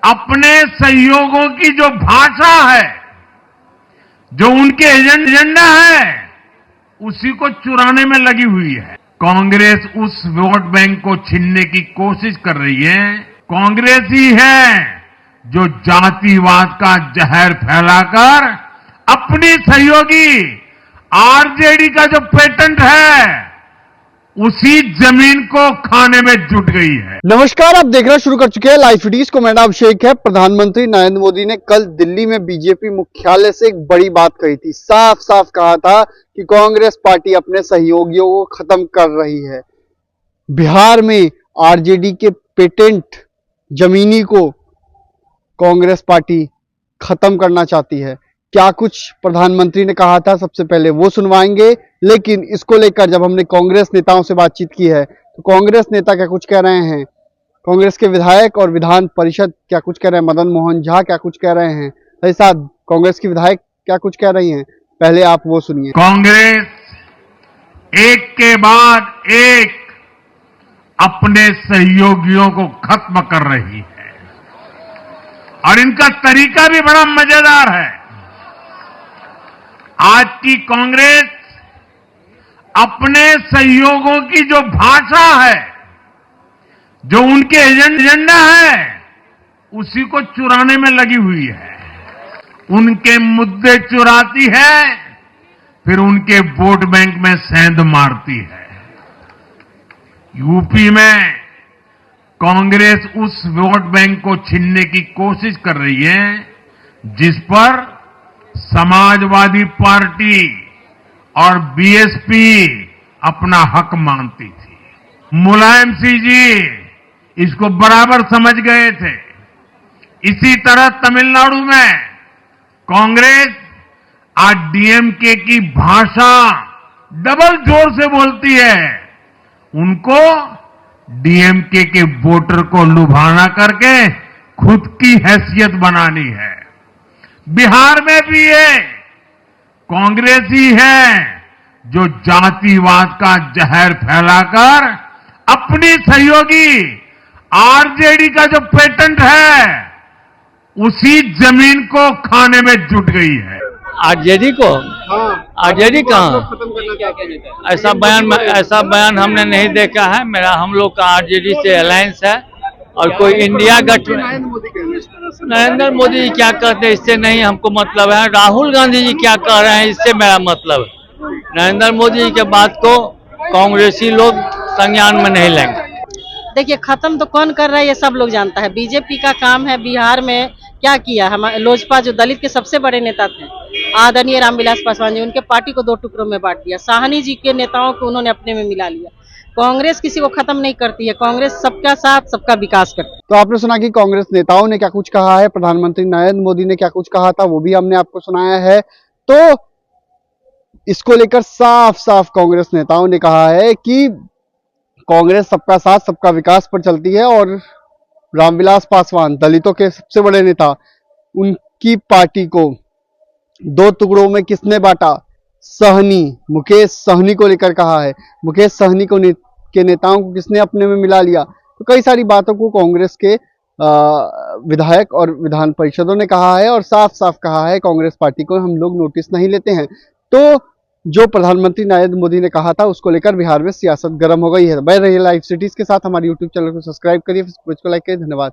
अपने सहयोगों की जो भाषा है, जो उनके एजेंडा है, उसी को चुराने में लगी हुई है। कांग्रेस उस वोट बैंक को छीनने की कोशिश कर रही है। कांग्रेस ही है जो जातिवाद का जहर फैलाकर अपनी सहयोगी आरजेडी का जो पेटेंट है, उसी जमीन को खाने में जुट गई है। नमस्कार, आप देखना शुरू कर चुके हैं लाइव फीडीज को। मेरा नाम अभिषेक है। प्रधानमंत्री नरेंद्र मोदी ने कल दिल्ली में बीजेपी मुख्यालय से एक बड़ी बात कही थी। साफ साफ कहा था कि कांग्रेस पार्टी अपने सहयोगियों को खत्म कर रही है। बिहार में आरजेडी के पेटेंट जमीनी को कांग्रेस पार्टी खत्म करना चाहती है। क्या कुछ प्रधानमंत्री ने कहा था, सबसे पहले वो सुनवाएंगे। लेकिन इसको लेकर जब हमने कांग्रेस नेताओं से बातचीत की है तो कांग्रेस नेता क्या कुछ कह रहे हैं, कांग्रेस के विधायक और विधान परिषद क्या कुछ कह रहे हैं, मदन मोहन झा क्या कुछ कह रहे हैं, साथ ही साथ कांग्रेस की विधायक क्या कुछ कह रही हैं, पहले आप वो सुनिए। कांग्रेस एक के बाद एक अपने सहयोगियों को खत्म कर रही है और इनका तरीका भी बड़ा मजेदार है। आज की कांग्रेस अपने सहयोगों की जो भाषा है, जो उनके एजेंडा है, उसी को चुराने में लगी हुई है। उनके मुद्दे चुराती है, फिर उनके वोट बैंक में सेंध मारती है। यूपी में कांग्रेस उस वोट बैंक को छीनने की कोशिश कर रही है जिस पर समाजवादी पार्टी और बीएसपी अपना हक मानती थी। मुलायम सिंह जी इसको बराबर समझ गए थे। इसी तरह तमिलनाडु में कांग्रेस आज डीएमके की भाषा डबल जोर से बोलती है। उनको डीएमके के वोटर को लुभाना करके खुद की हैसियत बनानी है। बिहार में भी ये कांग्रेस ही है जो जातिवाद का जहर फैलाकर अपनी सहयोगी आरजेडी का जो पेटेंट है, उसी जमीन को खाने में जुट गई है। आरजेडी को? आरजेडी कहाँ? ऐसा बयान हमने नहीं देखा है। हम लोग का आरजेडी से अलायंस है और कोई इंडिया गठबंधन। नरेंद्र मोदी जी क्या कहते हैं इससे नहीं हमको मतलब है। राहुल गांधी जी क्या कह रहे हैं इससे मेरा मतलब है। नरेंद्र मोदी जी के बात को कांग्रेसी लोग संज्ञान में नहीं लेंगे। देखिए, खत्म तो कौन कर रहा है ये सब लोग जानता है। बीजेपी का काम है बिहार में क्या किया। हमारे लोजपा जो दलित के सबसे बड़े नेता थे आदरणीय रामविलास पासवान जी, उनके पार्टी को 2 टुकड़ों में बांट दिया। साहनी जी के नेताओं को उन्होंने अपने में मिला लिया। कांग्रेस किसी को खत्म नहीं करती है। कांग्रेस सबका साथ सबका विकास करती है। तो आपने सुना कि कांग्रेस नेताओं ने क्या कुछ कहा है, प्रधानमंत्री नरेंद्र मोदी ने क्या कुछ कहा था, वो भी हमने आपको सुनाया है। तो इसको लेकर साफ साफ कांग्रेस नेताओं ने कहा है कि कांग्रेस सबका साथ सबका विकास पर चलती है और रामविलास पासवान दलितों के सबसे बड़े नेता, उनकी पार्टी को 2 टुकड़ों में किसने बांटा? सहनी, मुकेश सहनी को लेकर कहा है। मुकेश सहनी को के नेताओं को किसने अपने में मिला लिया? तो कई सारी बातों को कांग्रेस के विधायक और विधान परिषदों ने कहा है और साफ साफ कहा है कांग्रेस पार्टी को हम लोग नोटिस नहीं लेते हैं। तो जो प्रधानमंत्री नरेंद्र मोदी ने कहा था उसको लेकर बिहार में सियासत गर्म हो गई है। बने रहिए लाइव सिटीज के साथ। हमारे यूट्यूब चैनल को सब्सक्राइब करिए, फेसबुक को लाइक करिए। धन्यवाद।